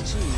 achieved.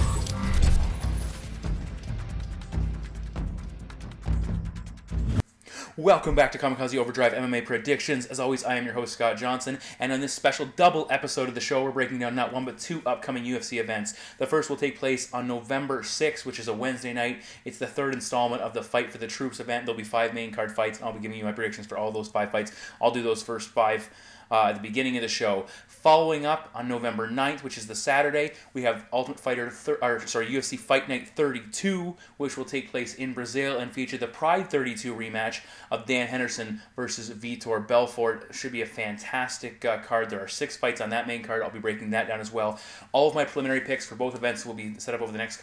Welcome back to Kamikaze Overdrive MMA Predictions. As always, I am your host, Scott Johnson, and on this special double episode of the show, we're breaking down not one but two upcoming UFC events. The first will take place on November 6th, which is a Wednesday night. It's the third installment of the Fight for the Troops event. There'll be 5 main card fights, and I'll be giving you my predictions for all those 5 fights. I'll do those first 5 at the beginning of the show. Following up on November 9th, which is the Saturday, we have UFC Fight Night 32, which will take place in Brazil and feature the Pride 32 rematch of Dan Henderson versus Vitor Belfort. Should be a fantastic card. There are 6 fights on that main card. I'll be breaking that down as well. All of my preliminary picks for both events will be set up over the next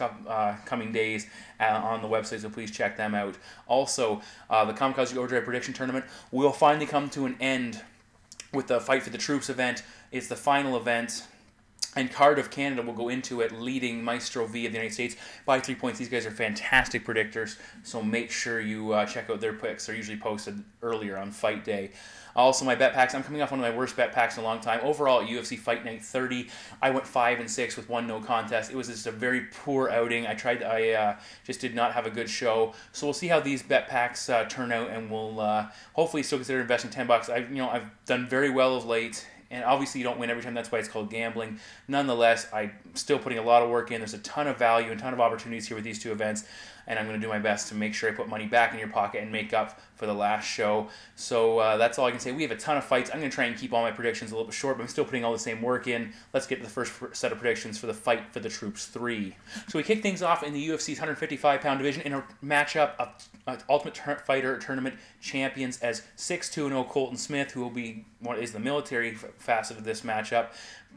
coming days on the website, so please check them out. Also, the Kamikaze Overdrive Prediction Tournament will finally come to an end with the Fight for the Troops event. It's the final event, and Card of Canada will go into it, leading Maestro V of the United States by 3 points. These guys are fantastic predictors, so make sure you check out their picks. They're usually posted earlier on fight day. Also, my bet packs. I'm coming off one of my worst bet packs in a long time. Overall, at UFC Fight Night 30, I went 5-6 with 1 no contest. It was just a very poor outing. I just did not have a good show. So we'll see how these bet packs turn out, and we'll hopefully still consider investing $10. I've done very well of late. And obviously you don't win every time, that's why it's called gambling. Nonetheless, I'm still putting a lot of work in. There's a ton of value and a ton of opportunities here with these 2 events. And I'm going to do my best to make sure I put money back in your pocket and make up for the last show. So that's all I can say. We have a ton of fights. I'm going to try and keep all my predictions a little bit short, but I'm still putting all the same work in. Let's get to the first set of predictions for the Fight for the Troops 3. So we kick things off in the UFC's 155-pound division in a matchup of Ultimate Fighter Tournament champions as 6-2-0 Colton Smith, who will be what is the military facet of this matchup,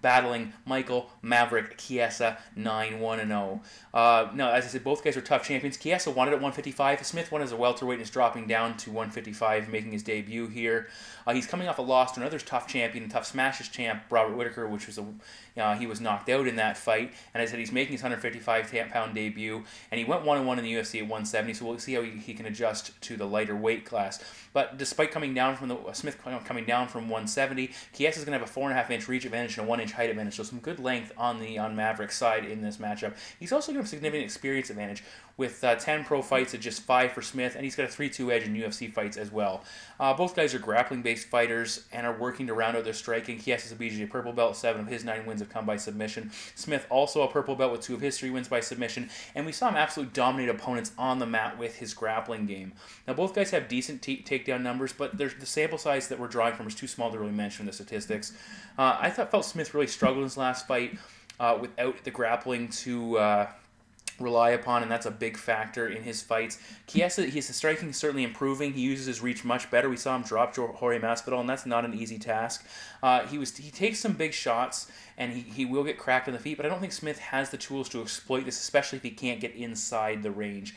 battling Michael Maverick Chiesa 9-1-0. Now, as I said, both guys are tough champions. Chiesa won it at 155. Smith won as a welterweight and is dropping down to 155, making his debut here. He's coming off a loss to another tough champion, tough smashes champ, Robert Whittaker, which was he was knocked out in that fight. And I said he's making his 155-pound debut, and he went 1-1 in the UFC at 170. So we'll see how he can adjust to the lighter weight class. But despite coming down from Smith coming down from 170, Chiesa's going to have a 4.5-inch reach advantage and a 1-inch height advantage. So some good length on Maverick's side in this matchup. He's also going to have significant experience advantage with 10 pro fights at just 5 for Smith, and he's got a 3-2 edge in UFC fights as well. Both guys are grappling-based fighters and are working to round out their striking. Chiesa's a BJJ purple belt. 7 of his 9 wins have come by submission. Smith also a purple belt with 2 of his 3 wins by submission, and we saw him absolutely dominate opponents on the mat with his grappling game. Now, both guys have decent takedown numbers, but the sample size that we're drawing from is too small to really mention the statistics. I felt Smith really struggled in his last fight without the grappling to rely upon, and that's a big factor in his fights. Chiesa, his striking is certainly improving. He uses his reach much better. We saw him drop Jorge Masvidal, and that's not an easy task. He takes some big shots, and he will get cracked on the feet, but I don't think Smith has the tools to exploit this, especially if he can't get inside the range.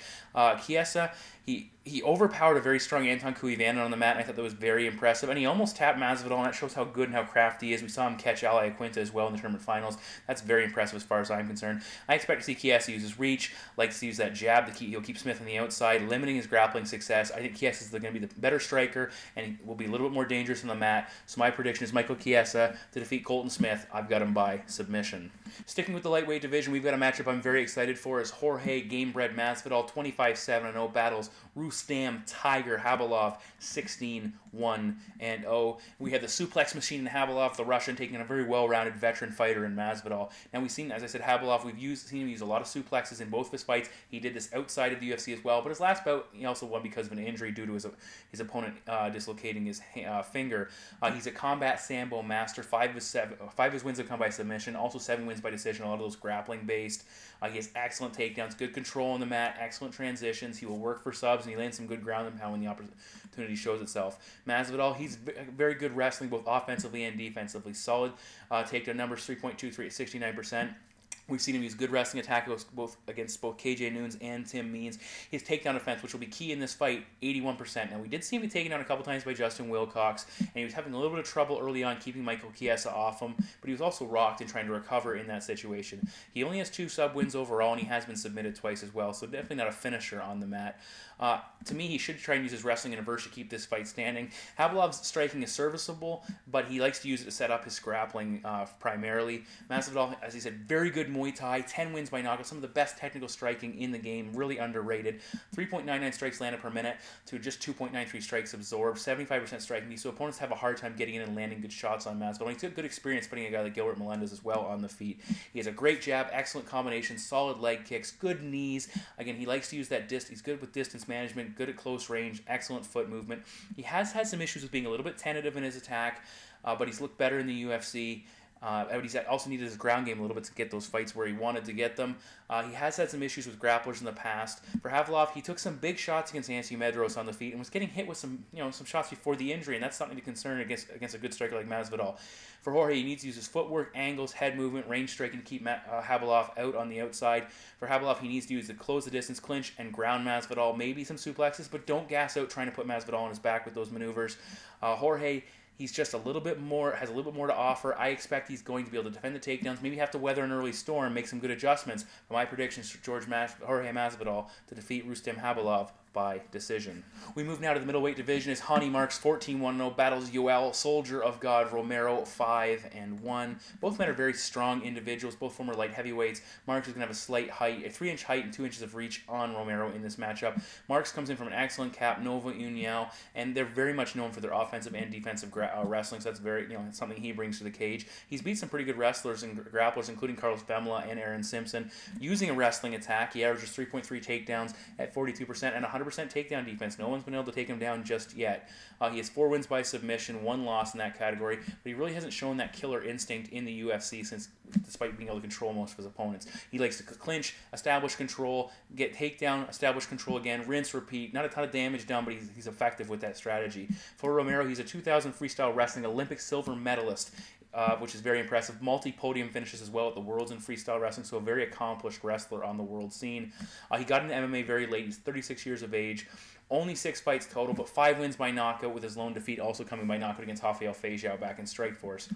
Chiesa, he overpowered a very strong Anton Cuevana on the mat, and I thought that was very impressive. And he almost tapped Masvidal, and that shows how good and how crafty he is. We saw him catch Ali Aquinta as well in the tournament finals. That's very impressive as far as I'm concerned. I expect to see Chiesa use his reach, likes to use that jab. He'll keep Smith on the outside, limiting his grappling success. I think Chiesa is going to be the better striker, and he will be a little bit more dangerous on the mat. So my prediction is Michael Chiesa to defeat Colton Smith. I've got him by submission. Sticking with the lightweight division, we've got a matchup I'm very excited for as Jorge Gamebred Masvidal 25-7-0 battles Rustam Tiger Khabilov 16-1-0. We had the suplex machine in Khabilov, the Russian, taking a very well-rounded veteran fighter in Masvidal. Now we've seen, as I said, Khabilov, seen him use a lot of suplexes in both of his fights. He did this outside of the UFC as well, but his last bout, he also won because of an injury due to his opponent dislocating his finger. He's a combat sambo master. 5 of his wins have come by submission, also 7 wins by decision, a lot of those grappling-based. He has excellent takedowns, good control on the mat, excellent transitions. He will work for subs, and he lands some good ground and pound when the opportunity shows itself. Masvidal, he's very good wrestling, both offensively and defensively. Solid takedown numbers, 3.23 at 69%. We've seen him use good wrestling attack against both KJ Nunes and Tim Means. His takedown defense, which will be key in this fight, 81%. Now, we did see him be taken down a couple times by Justin Wilcox, and he was having a little bit of trouble early on keeping Michael Chiesa off him, but he was also rocked and trying to recover in that situation. He only has 2 sub-wins overall, and he has been submitted twice as well, so definitely not a finisher on the mat. To me, he should try and use his wrestling in reverse to keep this fight standing. Khabilov's striking is serviceable, but he likes to use it to set up his grappling primarily. Masvidal, as he said, very good Muay Thai, 10 wins by knockout, some of the best technical striking in the game, really underrated. 3.99 strikes landed per minute to just 2.93 strikes absorbed, 75% striking D, so opponents have a hard time getting in and landing good shots on Masvidal. He's got good experience putting a guy like Gilbert Melendez as well on the feet. He has a great jab, excellent combination, solid leg kicks, good knees. Again, he likes to use that distance. He's good with distance management, good at close range, excellent foot movement. He has had some issues with being a little bit tentative in his attack, but he's looked better in the UFC. He's also needed his ground game a little bit to get those fights where he wanted to get them. He has had some issues with grapplers in the past. For Khabilov, he took some big shots against Yancy Medros on the feet and was getting hit with some shots before the injury, and that's something to concern against a good striker like Masvidal. For Jorge, he needs to use his footwork, angles, head movement, range striking to keep Khabilov out on the outside. For Khabilov, he needs to use to close the distance, clinch, and ground Masvidal. Maybe some suplexes, but don't gas out trying to put Masvidal on his back with those maneuvers. Jorge, he's just has a little bit more to offer. I expect he's going to be able to defend the takedowns, maybe have to weather an early storm, make some good adjustments. But my prediction is Jorge Masvidal to defeat Rustam Khabilov by decision. We move now to the middleweight division as Ronny Marks 14-1-0 battles Yoel, Soldier of God Romero 5-1. Both men are very strong individuals, both former light heavyweights. Marks is going to have a slight height, a 3-inch height and 2 inches of reach on Romero in this matchup. Marks comes in from an excellent cap, Nova União, and they're very much known for their offensive and defensive wrestling, so that's very something he brings to the cage. He's beat some pretty good wrestlers and grapplers, including Carlos Bemla and Aaron Simpson. Using a wrestling attack, he averages 3.3 takedowns at 42% and 100% takedown defense. No one's been able to take him down just yet. He has 4 wins by submission, 1 loss in that category, but he really hasn't shown that killer instinct in the UFC despite being able to control most of his opponents. He likes to clinch, establish control, get takedown, establish control again, rinse, repeat. Not a ton of damage done, but he's effective with that strategy. For Romero, he's a 2000 freestyle wrestling Olympic silver medalist, which is very impressive. Multi-podium finishes as well at the Worlds in freestyle wrestling, so a very accomplished wrestler on the world scene. He got into MMA very late. He's 36 years of age. Only 6 fights total, but 5 wins by knockout, with his lone defeat also coming by knockout against Rafael Feijão back in Strikeforce.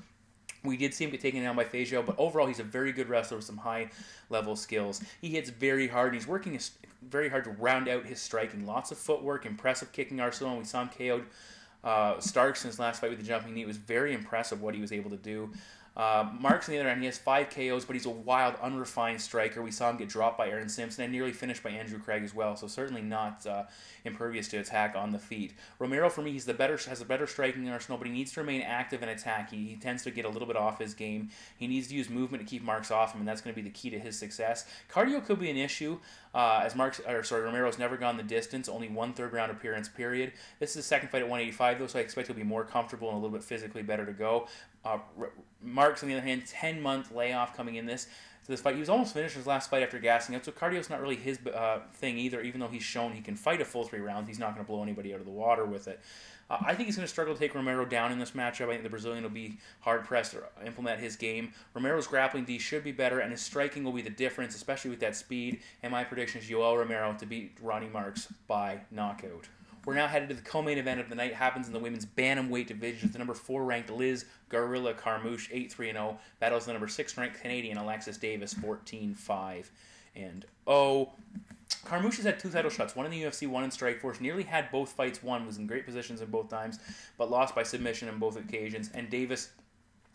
We did see him get taken down by Feijão, but overall he's a very good wrestler with some high-level skills. He hits very hard, and he's working very hard to round out his striking. Lots of footwork, impressive kicking arsenal, and we saw him KO'd Starks in his last fight with the jumping knee. It was very impressive what he was able to do. Marks, on the other hand, he has 5 KOs, but he's a wild, unrefined striker. We saw him get dropped by Aaron Simpson and nearly finished by Andrew Craig as well, so certainly not impervious to attack on the feet. Romero, for me, has a better striking arsenal, but he needs to remain active and attack. He tends to get a little bit off his game. He needs to use movement to keep Marks off him, and that's going to be the key to his success. Cardio could be an issue, as Romero's never gone the distance, only 1 third-round appearance, period. This is his second fight at 185, though, so I expect he'll be more comfortable and a little bit physically better to go. Marks, on the other hand, 10-month layoff coming in this fight. He was almost finished his last fight after gassing out, so cardio's not really his thing either, even though he's shown he can fight a full 3 rounds. He's not going to blow anybody out of the water with it. I think he's going to struggle to take Romero down in this matchup. I think the Brazilian will be hard-pressed to implement his game. Romero's grappling D should be better, and his striking will be the difference, especially with that speed. And my prediction is Yoel Romero to beat Ronny Marks by knockout. We're now headed to the co-main event of the night. It happens in the women's bantamweight division. The number 4 ranked Liz Gorilla Carmouche 8-3-0 battles the number 6 ranked Canadian Alexis Davis 14-5-0. Carmouche has had 2 title shots, one in the UFC, one in Strikeforce. Nearly had both fights won, was in great positions in both times, but lost by submission on both occasions. And Davis,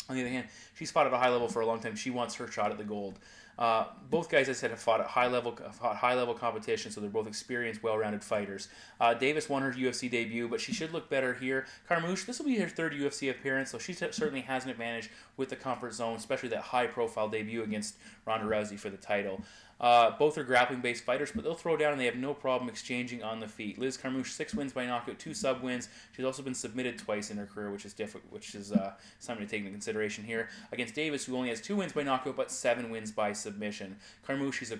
on the other hand, she's fought at a high level for a long time. She wants her shot at the gold. Both guys, I said, have fought at high level competition, so they're both experienced, well-rounded fighters. Davis won her UFC debut, but she should look better here. Carmouche, this will be her 3rd UFC appearance, so she certainly has an advantage with the comfort zone, especially that high-profile debut against Ronda Rousey for the title. Both are grappling-based fighters, but they'll throw down and they have no problem exchanging on the feet. Liz Carmouche, 6 wins by knockout, 2 sub-wins. She's also been submitted twice in her career, which is something to take into consideration here. Against Davis, who only has 2 wins by knockout, but 7 wins by submission. Carmouche has a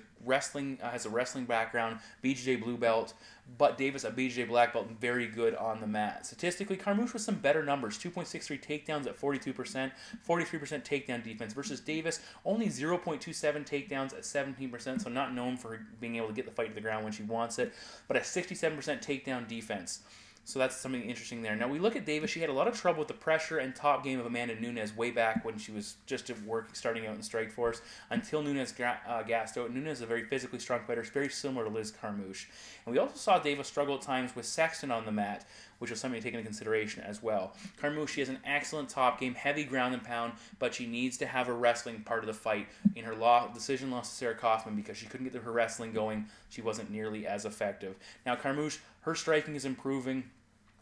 wrestling background, BJJ blue belt, but Davis a BJJ black belt and very good on the mat. Statistically, Carmouche with some better numbers, 2.63 takedowns at 42%, 43% takedown defense, versus Davis only 0.27 takedowns at 17%, so not known for being able to get the fight to the ground when she wants it, but a 67% takedown defense. So that's something interesting there. Now we look at Davis. She had a lot of trouble with the pressure and top game of Amanda Nunes way back when she was just starting out in Strikeforce until Nunes gassed out. Nunes is a very physically strong fighter, very similar to Liz Carmouche. And we also saw Davis struggle at times with Sexton on the mat, which was something to take into consideration as well. Carmouche, she has an excellent top game, heavy ground and pound, but she needs to have a wrestling part of the fight. In her decision loss to Sarah Kaufman, because she couldn't get her wrestling going, she wasn't nearly as effective. Now Carmouche, her striking is improving,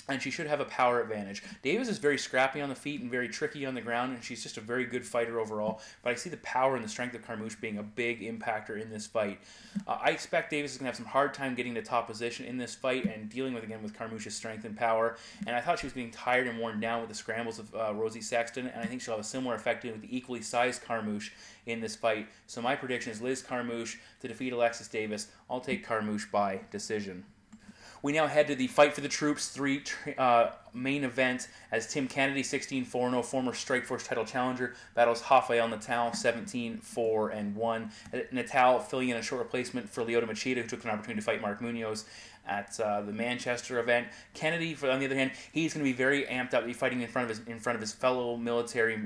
and she should have a power advantage. Davis is very scrappy on the feet and very tricky on the ground, and she's just a very good fighter overall. But I see the power and the strength of Carmouche being a big impactor in this fight. I expect Davis is going to have some hard time getting to top position in this fight and dealing with Carmouche's strength and power. And I thought she was getting tired and worn down with the scrambles of Rosie Sexton, and I think she'll have a similar effect with the equally sized Carmouche in this fight. So my prediction is Liz Carmouche to defeat Alexis Davis. I'll take Carmouche by decision. We now head to the Fight for the Troops 3 main event as Tim Kennedy, 16-4-0, former Strikeforce title challenger, battles Rafael Natal, 17-4-1. Natal filling in a short replacement for Lyoto Machida, who took an opportunity to fight Mark Munoz at the Manchester event. Kennedy, on the other hand, he's going to be very amped up to be fighting in front of his fellow military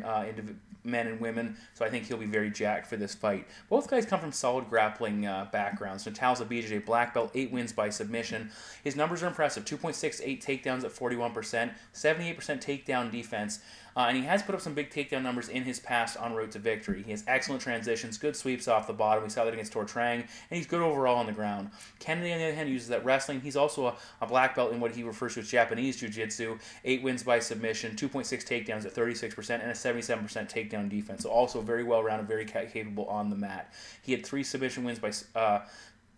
men and women, so I think he'll be very jacked for this fight. Both guys come from solid grappling backgrounds. Natal's a BJJ black belt, 8 wins by submission. His numbers are impressive: 2.68 takedowns at 41%, 78% takedown defense, and he has put up some big takedown numbers in his past en route to victory. He has excellent transitions, good sweeps off the bottom. We saw that against Tortrang, and he's good overall on the ground. Kennedy, on the other hand, uses that wrestling. He's also a black belt in what he refers to as Japanese Jiu-Jitsu, 8 wins by submission, 2.6 takedowns at 36%, and a 77% takedown defense. So also very well-rounded, very capable on the mat. He had 3 submission wins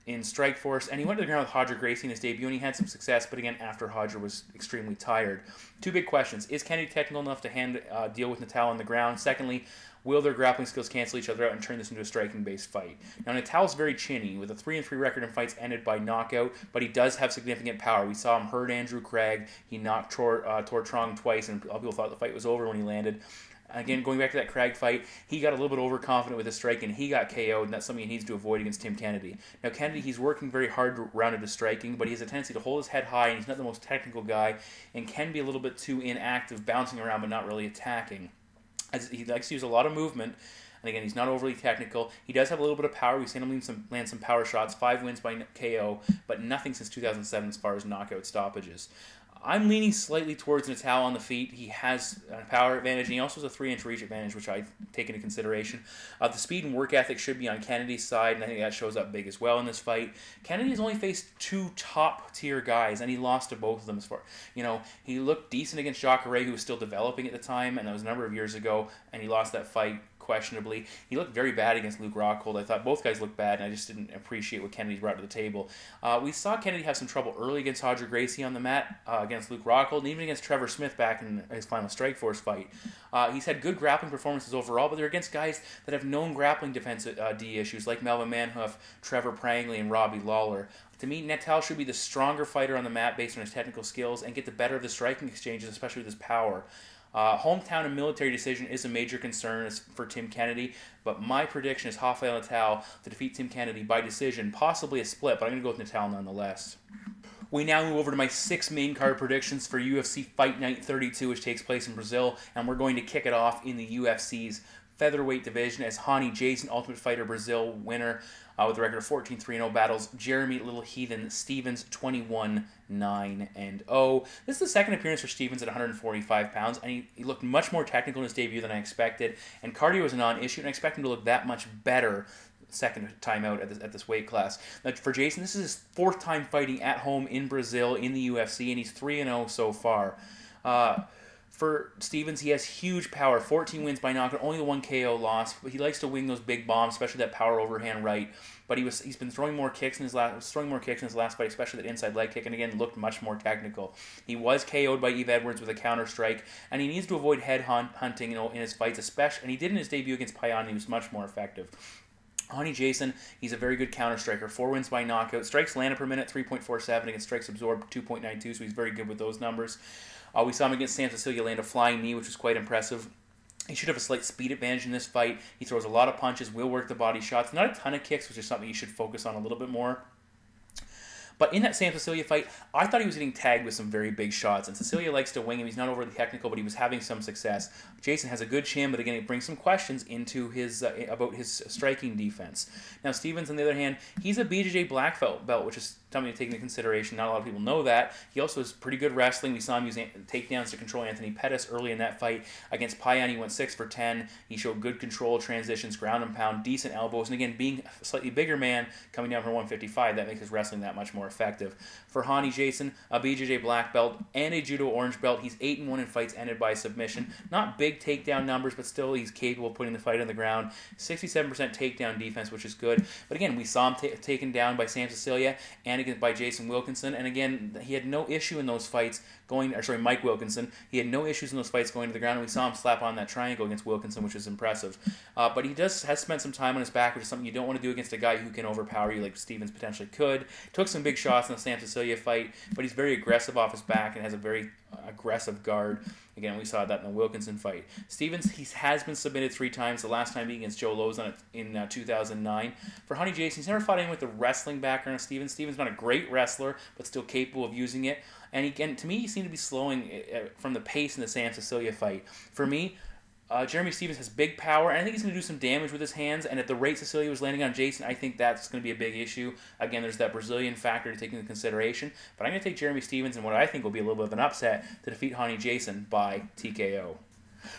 in Strikeforce, and he went to the ground with Roger Gracie in his debut, and he had some success, but again, after Roger was extremely tired. 2 big questions. Is Kennedy technical enough to deal with Natal on the ground? Secondly, will their grappling skills cancel each other out and turn this into a striking-based fight? Now, Natal's very chinny, with a 3-3 record in fights ended by knockout, but he does have significant power. We saw him hurt Andrew Craig. He knocked Tortrang twice, and a lot of people thought the fight was over when he landed. Again, going back to that Craig fight, he got a little bit overconfident with his striking. He got KO'd, and that's something he needs to avoid against Tim Kennedy. Now, Kennedy, he's working very hard rounded to striking, but he has a tendency to hold his head high, and he's not the most technical guy, and can be a little bit too inactive, bouncing around but not really attacking. As he likes to use a lot of movement, and again, he's not overly technical. He does have a little bit of power. We've seen him land some power shots, 5 wins by KO, but nothing since 2007 as far as knockout stoppages. I'm leaning slightly towards Natal on the feet. He has a power advantage, and he also has a 3-inch reach advantage, which I take into consideration. The speed and work ethic should be on Kennedy's side, and I think that shows up big as well in this fight. Kennedy has only faced 2 top-tier guys, and he lost to both of them. He looked decent against Jacare, who was still developing at the time, and that was a number of years ago, and he lost that fight questionably. He looked very bad against Luke Rockhold. I thought both guys looked bad, and I just didn't appreciate what Kennedy brought to the table. We saw Kennedy have some trouble early against Roger Gracie on the mat, against Luke Rockhold, and even against Trevor Smith back in his final Strikeforce fight. He's had good grappling performances overall, but they're against guys that have known grappling defense D issues, like Melvin Manhoef, Trevor Prangley, and Robbie Lawler. To me, Natal should be the stronger fighter on the mat based on his technical skills and get the better of the striking exchanges, especially with his power. Hometown and military decision is a major concern for Tim Kennedy, but my prediction is Rafael Natal to defeat Tim Kennedy by decision, possibly a split, but I'm going to go with Natal nonetheless. We now move over to my 6 main card predictions for UFC Fight Night 32, which takes place in Brazil, and we're going to kick it off in the UFC's featherweight division as Ronny Jason, Ultimate Fighter Brazil winner, with a record of 14-3-0, battles Jeremy Little Heathen Stevens, 21-9-0. This is the second appearance for Stevens at 145 pounds, and he looked much more technical in his debut than I expected, and cardio was a non-issue, and I expect him to look that much better second time out at this weight class. Now, for Jason, this is his 4th time fighting at home in Brazil in the UFC, and he's 3-0 so far. For Stevens, he has huge power, 14 wins by knockout, only the 1 KO loss, but he likes to wing those big bombs, especially that power overhand right. But he's been throwing more kicks in his last fight, especially that inside leg kick, and again looked much more technical. He was KO'd by Yves Edwards with a counter strike, and he needs to avoid head hunting, in his fights, especially, and he did in his debut against Payan. He was much more effective. Ronny Jason, he's a very good counter striker. 4 wins by knockout. Strikes landed per minute, 3.47, against strikes absorbed, 2.92, so he's very good with those numbers. We saw him against Sam Cecilia land a flying knee, which was quite impressive. He should have a slight speed advantage in this fight. He throws a lot of punches, will work the body shots. Not a ton of kicks, which is something you should focus on a little bit more. But in that Sam Cecilia fight, I thought he was getting tagged with some very big shots, and Cecilia likes to wing him. He's not overly technical, but he was having some success. Jason has a good chin, but again, it brings some questions into his about his striking defense. Now, Stevens, on the other hand, he's a BJJ black belt, which is something to take into consideration. Not a lot of people know that. He also has pretty good wrestling. We saw him use takedowns to control Anthony Pettis early in that fight. Against Payan, he went 6 for 10. He showed good control, transitions, ground and pound, decent elbows, and again, being a slightly bigger man coming down from 155, that makes his wrestling that much more effective. For Hani Jason, a BJJ black belt and a judo orange belt, he's 8-1 in fights ended by submission. Not big takedown numbers, but still he's capable of putting the fight on the ground. 67% takedown defense, which is good. But again, we saw him taken down by Sam Cecilia and again by Jason Wilkinson, and again, he had no issue in those fights Mike Wilkinson. He had no issues in those fights going to the ground, and we saw him slap on that triangle against Wilkinson, which is impressive. But he has spent some time on his back, which is something you don't want to do against a guy who can overpower you like Stevens potentially could. Took some big shots in the Sam Cecilia fight, but he's very aggressive off his back and has a very aggressive guard. Again, we saw that in the Wilkinson fight. Stevens, he has been submitted 3 times, the last time being against Joe Lozon in 2009. For Hani Jason, he's never fought anyone with the wrestling background of Stevens. Stevens not a great wrestler, but still capable of using it. And again, to me, he seemed to be slowing from the pace in the Sam Cecilia fight. For me, Jeremy Stevens has big power, and I think he's going to do some damage with his hands, and at the rate Cecilia was landing on Jason, I think that's going to be a big issue. Again, there's that Brazilian factor to take into consideration, but I'm going to take Jeremy Stevens in what I think will be a little bit of an upset to defeat Hani Jason by TKO.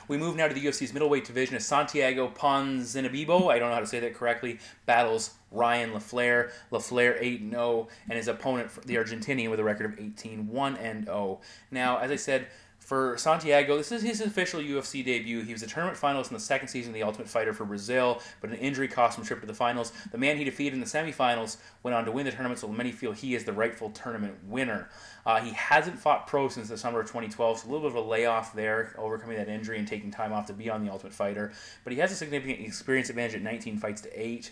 We move now to the UFC's middleweight division as Santiago Ponzinibbio, I don't know how to say that correctly, battles Ryan LaFlare. LaFlare 8-0, and his opponent, the Argentinian, with a record of 18-1-0. Now, as I said, for Santiago, this is his official UFC debut. He was a tournament finalist in the second season of The Ultimate Fighter for Brazil, but an injury cost him a trip to the finals. The man he defeated in the semifinals went on to win the tournament, so many feel he is the rightful tournament winner. He hasn't fought pro since the summer of 2012, so a little bit of a layoff there, overcoming that injury and taking time off to be on The Ultimate Fighter. But he has a significant experience advantage at 19 fights to 8.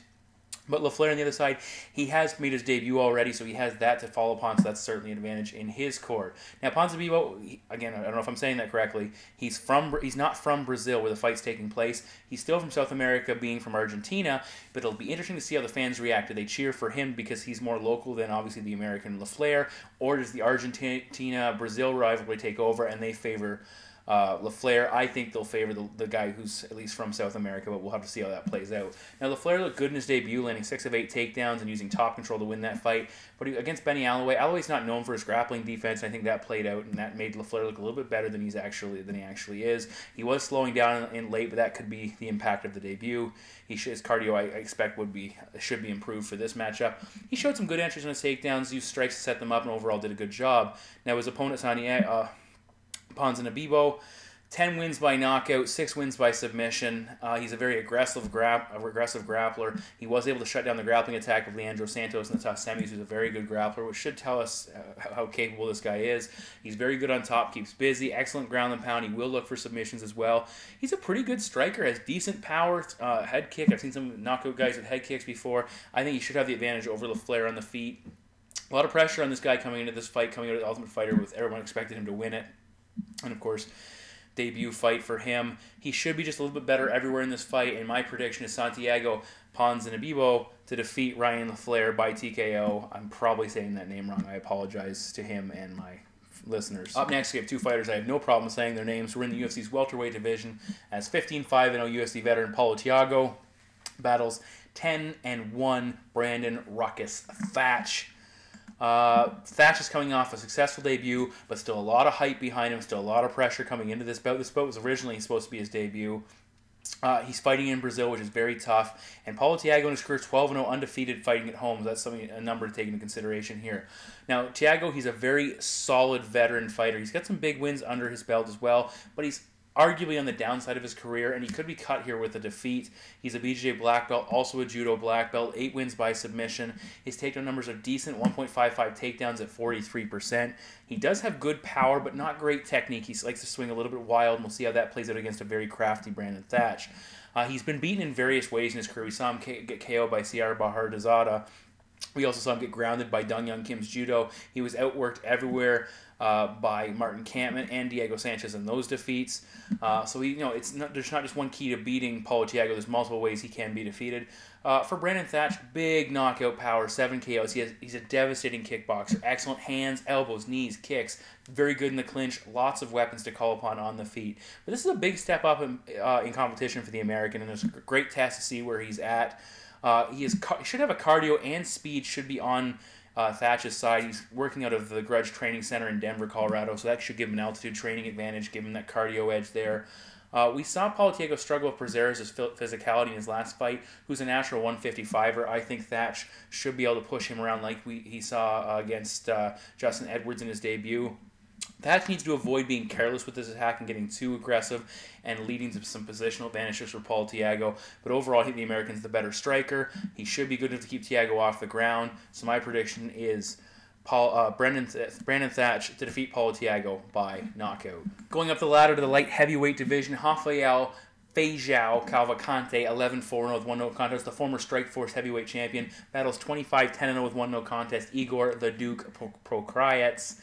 But LaFlare on the other side, he has made his debut already, so he has that to fall upon, so that's certainly an advantage in his court. Now, Ponzinibbio, again, I don't know if I'm saying that correctly, he's not from Brazil where the fight's taking place. He's still from South America, being from Argentina, but it'll be interesting to see how the fans react. Do they cheer for him because he's more local than, obviously, the American LaFlare, or does the Argentina-Brazil rivalry take over and they favor LaFlare? I think they'll favor the guy who's at least from South America, but we'll have to see how that plays out. Now, LaFlare looked good in his debut, landing 6 of 8 takedowns and using top control to win that fight. But against Benny Alloway's not known for his grappling defense, and I think that played out, and that made LaFlare look a little bit better than he actually is. He was slowing down in late, but that could be the impact of the debut. His cardio, I expect, should be improved for this matchup. He showed some good entries on his takedowns, used strikes to set them up, and overall did a good job. Now, his opponent, Ponzinibbio, 10 wins by knockout, 6 wins by submission. He's a very aggressive grappler. He was able to shut down the grappling attack of Leandro Santos in the tough semis, who's a very good grappler, which should tell us how capable this guy is. He's very good on top, keeps busy, excellent ground and pound. He will look for submissions as well. He's a pretty good striker, has decent power, head kick. I've seen some knockout guys with head kicks before. I think he should have the advantage over LaFlare on the feet. A lot of pressure on this guy coming into this fight, coming out of the Ultimate Fighter, with everyone expected him to win it. And of course, debut fight for him. He should be just a little bit better everywhere in this fight, and my prediction is Santiago Ponzinibbio to defeat Ryan LaFlare by TKO. I'm probably saying that name wrong. I apologize to him and my listeners. Up next, we have 2 fighters I have no problem saying their names. We're in the UFC's welterweight division as 15-5-0 UFC veteran Paulo Thiago battles 10-1 Brandon Ruckus Thatch. Thatch is coming off a successful debut, but still a lot of hype behind him, still a lot of pressure coming into this bout. This bout was originally supposed to be his debut. He's fighting in Brazil, which is very tough. And Paulo Thiago in his career 12-0 undefeated fighting at home. That's a number to take into consideration here. Now, Thiago, he's a very solid veteran fighter. He's got some big wins under his belt as well, but he's arguably on the downside of his career, and he could be cut here with a defeat. He's a BJJ black belt, also a judo black belt, 8 wins by submission. His takedown numbers are decent, 1.55 takedowns at 43%. He does have good power, but not great technique. He likes to swing a little bit wild, and we'll see how that plays out against a very crafty Brandon Thatch. He's been beaten in various ways in his career. We saw him get KO'd by Sierra Baharzada We also saw him get grounded by Dong Young Kim's judo. He was outworked everywhere by Martin Kampmann and Diego Sanchez in those defeats. So there's not just one key to beating Paulo Thiago. There's multiple ways he can be defeated. For Brandon Thatch, big knockout power, 7 KOs. He's a devastating kickboxer. Excellent hands, elbows, knees, kicks. Very good in the clinch. Lots of weapons to call upon on the feet. But this is a big step up in competition for the American, and it's a great test to see where he's at. He should have a cardio and speed should be on Thatch's side. He's working out of the Grudge Training Center in Denver, Colorado, so that should give him an altitude training advantage, give him that cardio edge there. We saw Paulo Thiago struggle with Prezeres' physicality in his last fight, who's a natural 155er. I think Thatch should be able to push him around like he saw against Justin Edwards in his debut. Thatch needs to avoid being careless with his attack and getting too aggressive and leading to some positional advantages for Paulo Thiago. But overall, I think the American's the better striker. He should be good enough to keep Thiago off the ground. So my prediction is Brandon Thatch to defeat Paulo Thiago by knockout. Going up the ladder to the light heavyweight division, Rafael Feijão Cavalcante, 11-4-0 with 1 no contest. The former Strikeforce heavyweight champion battles 25-10-0 with 1 no contest. Igor the Duke Prokraets.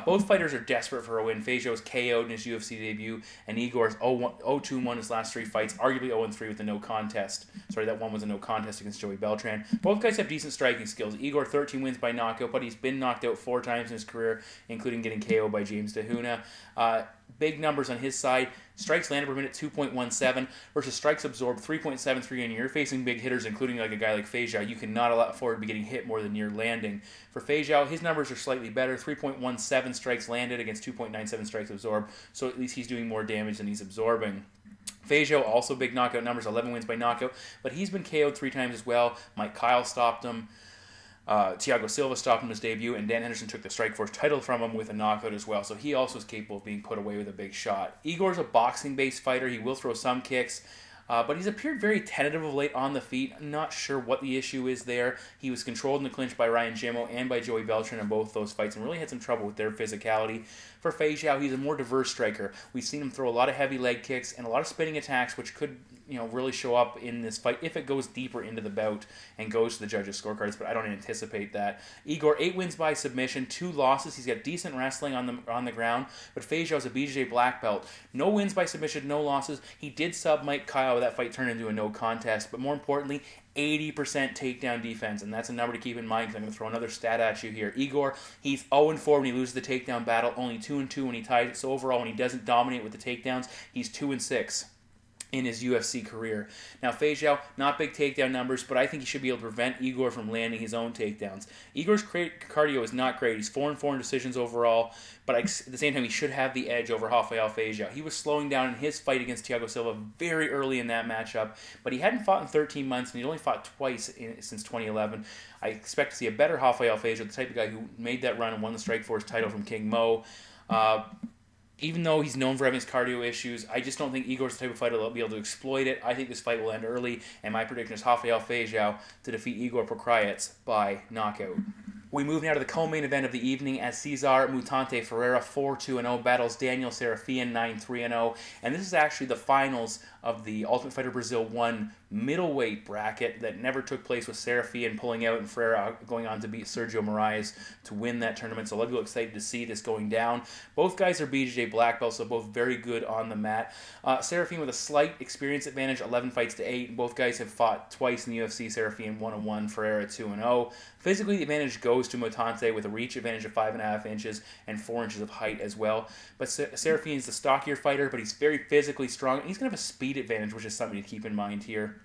Both fighters are desperate for a win. Feijão was KO'd in his UFC debut, and Igor's 0-2-1 his last 3 fights, arguably 0-3 with a no contest. Sorry, that one was a no contest against Joey Beltran. Both guys have decent striking skills. Igor, 13 wins by knockout, but he's been knocked out 4 times in his career, including getting KO'd by James DeHuna. Big numbers on his side. Strikes landed per minute 2.17 versus strikes absorbed 3.73. And you're facing big hitters, including like a guy like Feijão. You cannot afford to be getting hit more than you're landing. For Feijão, his numbers are slightly better. 3.17 strikes landed against 2.97 strikes absorbed. So at least he's doing more damage than he's absorbing. Feijão also big knockout numbers, 11 wins by knockout, but he's been KO'd 3 times as well. Mike Kyle stopped him. Thiago Silva stopped him in his debut, and Dan Henderson took the Strikeforce title from him with a knockout as well, so he also is capable of being put away with a big shot. Igor's a boxing-based fighter. He will throw some kicks, but he's appeared very tentative of late on the feet. I'm not sure what the issue is there. He was controlled in the clinch by Ryan Jimmo and by Joey Beltran in both those fights and really had some trouble with their physicality. For Feijão, he's a more diverse striker. We've seen him throw a lot of heavy leg kicks and a lot of spinning attacks, which could really show up in this fight if it goes deeper into the bout and goes to the judges' scorecards, but I don't anticipate that. Igor, 8 wins by submission, 2 losses. He's got decent wrestling on the ground, but Feijão's a BJJ black belt. No wins by submission, no losses. He did sub Mike Kyle. That fight turned into a no contest, but more importantly, 80% takedown defense, and that's a number to keep in mind because I'm going to throw another stat at you here. Igor, he's 0-4 when he loses the takedown battle, only 2-2 when he ties it. So overall, when he doesn't dominate with the takedowns, he's 2-6 in his UFC career. Now, Feijão, not big takedown numbers, but I think he should be able to prevent Igor from landing his own takedowns. Igor's cardio is not great. He's 4-4 in decisions overall, but at the same time, he should have the edge over Rafael Feijão. He was slowing down in his fight against Thiago Silva very early in that matchup, but he hadn't fought in 13 months, and he'd only fought twice since 2011. I expect to see a better Rafael Feijão, the type of guy who made that run and won the Strikeforce title from King Mo. Even though he's known for having his cardio issues, I just don't think Igor's the type of fighter that'll be able to exploit it. I think this fight will end early, and my prediction is Rafael Feijão to defeat Igor Prokraets by knockout. We move now to the co-main event of the evening as Cesar Mutante Ferreira 4-2-0 battles Daniel Serafian 9-3-0, and this is actually the finals of the Ultimate Fighter Brazil 1 middleweight bracket that never took place, with Serafian pulling out and Ferreira going on to beat Sergio Moraes to win that tournament. So a lot of people excited to see this going down. Both guys are BJJ black belts, so both very good on the mat. Serafian with a slight experience advantage, 11 fights to 8. Both guys have fought twice in the UFC. Serafian 1-1, Ferreira 2-0. Physically, the advantage goes to Mutante with a reach advantage of 5.5 inches and 4 inches of height as well. But Serafian's the stockier fighter, but he's very physically strong, and he's going to have a speed advantage, which is something to keep in mind here.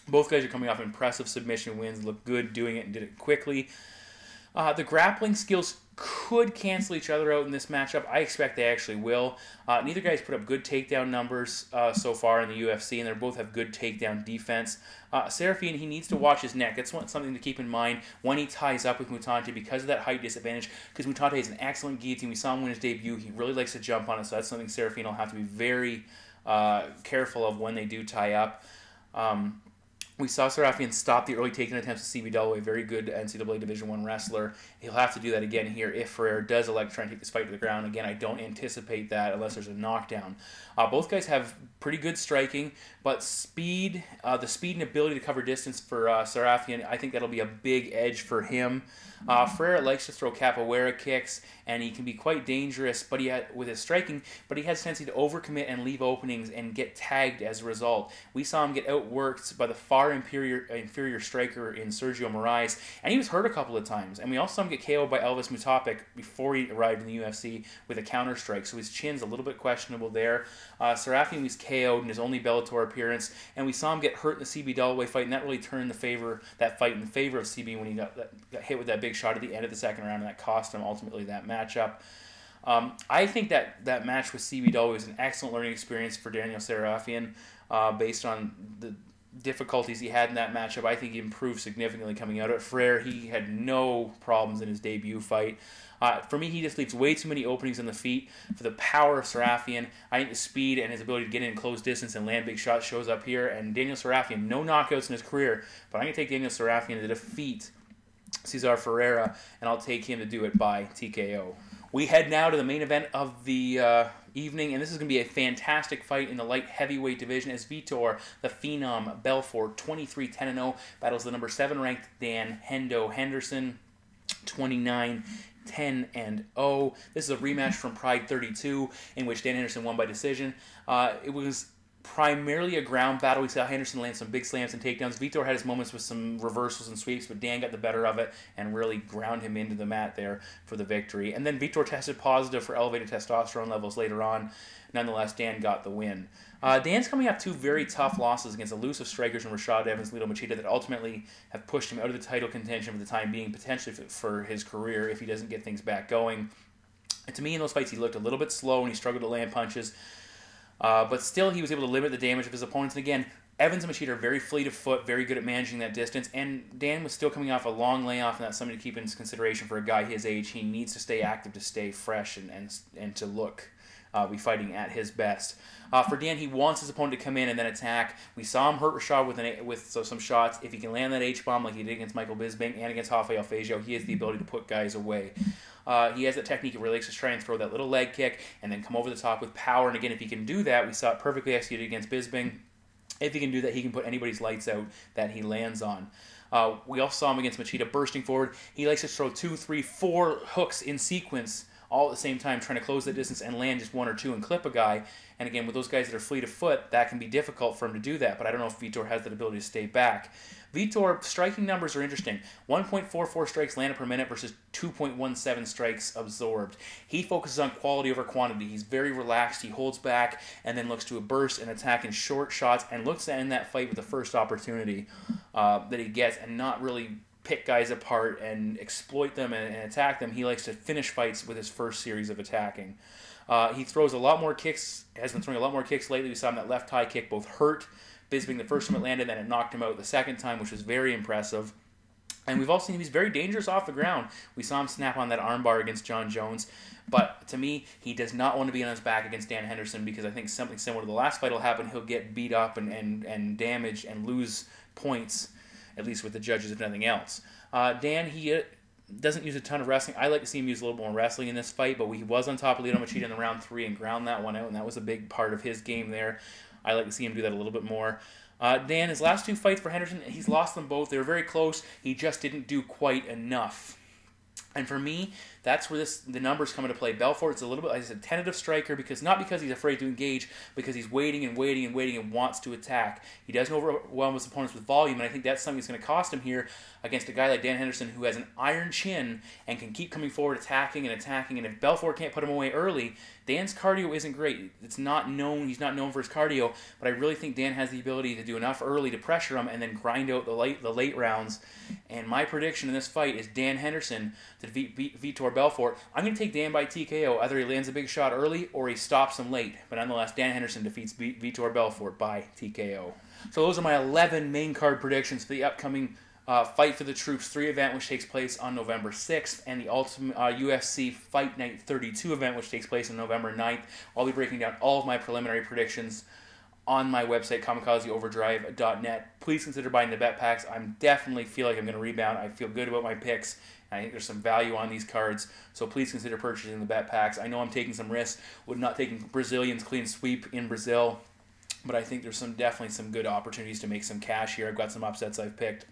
Both guys are coming off impressive submission wins, look good doing it and did it quickly. The grappling skills could cancel each other out in this matchup. I expect they actually will. Neither guy's put up good takedown numbers so far in the UFC, and they both have good takedown defense. Serafian, he needs to watch his neck. That's something to keep in mind when he ties up with Mutante because of that height disadvantage, because Mutante is an excellent guillotine. We saw him win his debut. He really likes to jump on it, so that's something Serafian will have to be very careful of when they do tie up. We saw Serafian stop the early takedown attempts at CB Dalloway, very good NCAA Division I wrestler. He'll have to do that again here if Ferrer does elect to try and take this fight to the ground. Again, I don't anticipate that unless there's a knockdown. Both guys have pretty good striking, but speed, the speed and ability to cover distance for Serafian, I think that'll be a big edge for him. Ferrer likes to throw capoeira kicks, and he can be quite dangerous with his striking, but he has a tendency to overcommit and leave openings and get tagged as a result. We saw him get outworked by the far inferior striker in Sergio Moraes, and he was hurt a couple of times. And we also saw him get KO'd by Elvis Mutapik before he arrived in the UFC with a counter strike, so his chin's a little bit questionable there. Serafian was KO'd in his only Bellator appearance, and we saw him get hurt in the CB Dalloway fight, and that really turned that fight in the favor of CB when he got hit with that big shot at the end of the second round, and that cost him ultimately that matchup. I think that match with CB Dalloway was an excellent learning experience for Daniel Serafian based on the difficulties he had in that matchup. I think he improved significantly coming out of it. Ferrer, he had no problems in his debut fight. For me, he just leaves way too many openings on the feet. For the power of Serafian, I think the speed and his ability to get in close distance and land big shots shows up here. And Daniel Serafian, no knockouts in his career, but I'm going to take Daniel Serafian to defeat Cesar Ferreira, and I'll take him to do it by TKO. We head now to the main event of the evening, and this is going to be a fantastic fight in the light heavyweight division as Vitor, the Phenom Belfort, 23-10-0, battles the number 7 ranked Dan Henderson, 29-10-0. This is a rematch from Pride 32, in which Dan Henderson won by decision. It was primarily a ground battle. We saw Henderson land some big slams and takedowns. Vitor had his moments with some reversals and sweeps, but Dan got the better of it and really ground him into the mat there for the victory. And then Vitor tested positive for elevated testosterone levels later on. Nonetheless, Dan got the win. Dan's coming off 2 very tough losses against elusive strikers in Rashad Evans and Lito Machida that ultimately have pushed him out of the title contention for the time being, potentially for his career if he doesn't get things back going. And to me, in those fights, he looked a little bit slow and he struggled to land punches. But still, he was able to limit the damage of his opponents. And again, Evans and Machida are very fleet of foot, very good at managing that distance. And Dan was still coming off a long layoff, and that's something to keep into consideration for a guy his age. He needs to stay active to stay fresh and to look be fighting at his best. For Dan, he wants his opponent to come in and then attack. We saw him hurt Rashad with some shots. If he can land that H-bomb like he did against Michael Bisping and against Rafael Fazio, he has the ability to put guys away. He has that technique where he likes to try and throw that little leg kick and then come over the top with power. And again, if he can do that, we saw it perfectly executed against Bisping. If he can do that, he can put anybody's lights out that he lands on. We also saw him against Machida bursting forward. He likes to throw 2, 3, 4 hooks in sequence all at the same time, trying to close the distance and land just 1 or 2 and clip a guy. And again, with those guys that are fleet of foot, that can be difficult for him to do that. But I don't know if Vitor has that ability to stay back. Vitor, striking numbers are interesting. 1.44 strikes landed per minute versus 2.17 strikes absorbed. He focuses on quality over quantity. He's very relaxed. He holds back and then looks to burst and attack in short shots and looks to end that fight with the first opportunity that he gets and not really pick guys apart and exploit them and attack them. He likes to finish fights with his first series of attacking. He throws a lot more kicks, has been throwing a lot more kicks lately. We saw him that left high kick both hurt Bisping the first time it landed, then it knocked him out the second time, which was very impressive. And we've also seen he's very dangerous off the ground. We saw him snap on that armbar against John Jones. But to me, he does not want to be on his back against Dan Henderson because I think something similar to the last fight will happen. He'll get beat up and damaged and lose points, at least with the judges, if nothing else. Dan, he doesn't use a ton of wrestling. I like to see him use a little more wrestling in this fight, but he was on top of Lito Machida in the round 3 and ground that one out, and that was a big part of his game there. I like to see him do that a little bit more. Dan, his last 2 fights for Henderson, he's lost them both. They were very close. He just didn't do quite enough. And for me, that's where the numbers come into play. Belfort's a little bit, he's a tentative striker, not because he's afraid to engage, because he's waiting and wants to attack. He doesn't overwhelm his opponents with volume, and I think that's something that's going to cost him here against a guy like Dan Henderson who has an iron chin and can keep coming forward, attacking, and if Belfort can't put him away early, Dan's cardio isn't great. He's not known for his cardio, but I really think Dan has the ability to do enough early to pressure him and then grind out the late rounds. And my prediction in this fight is Dan Henderson to defeat Vitor Belfort. I'm going to take Dan by TKO. Either he lands a big shot early or he stops him late. But nonetheless, Dan Henderson defeats Vitor Belfort by TKO. So those are my 11 main card predictions for the upcoming Fight for the Troops 3 event, which takes place on November 6th, and the ultimate UFC Fight Night 32 event, which takes place on November 9th. I'll be breaking down all of my preliminary predictions on my website, kamikazeoverdrive.net. Please consider buying the bet packs. I definitely feel like I'm going to rebound. I feel good about my picks. I think there's some value on these cards, so please consider purchasing the bet packs. I know I'm taking some risks with not taking Brazilians clean sweep in Brazil, but I think there's definitely some good opportunities to make some cash here. I've got some upsets I've picked.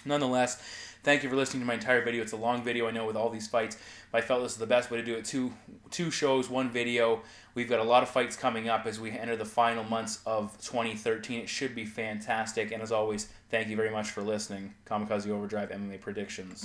Nonetheless, thank you for listening to my entire video. It's a long video, I know, with all these fights, but I felt this is the best way to do it. Two shows, one video. We've got a lot of fights coming up as we enter the final months of 2013. It should be fantastic, and as always, thank you very much for listening. Kamikaze Overdrive MMA Predictions.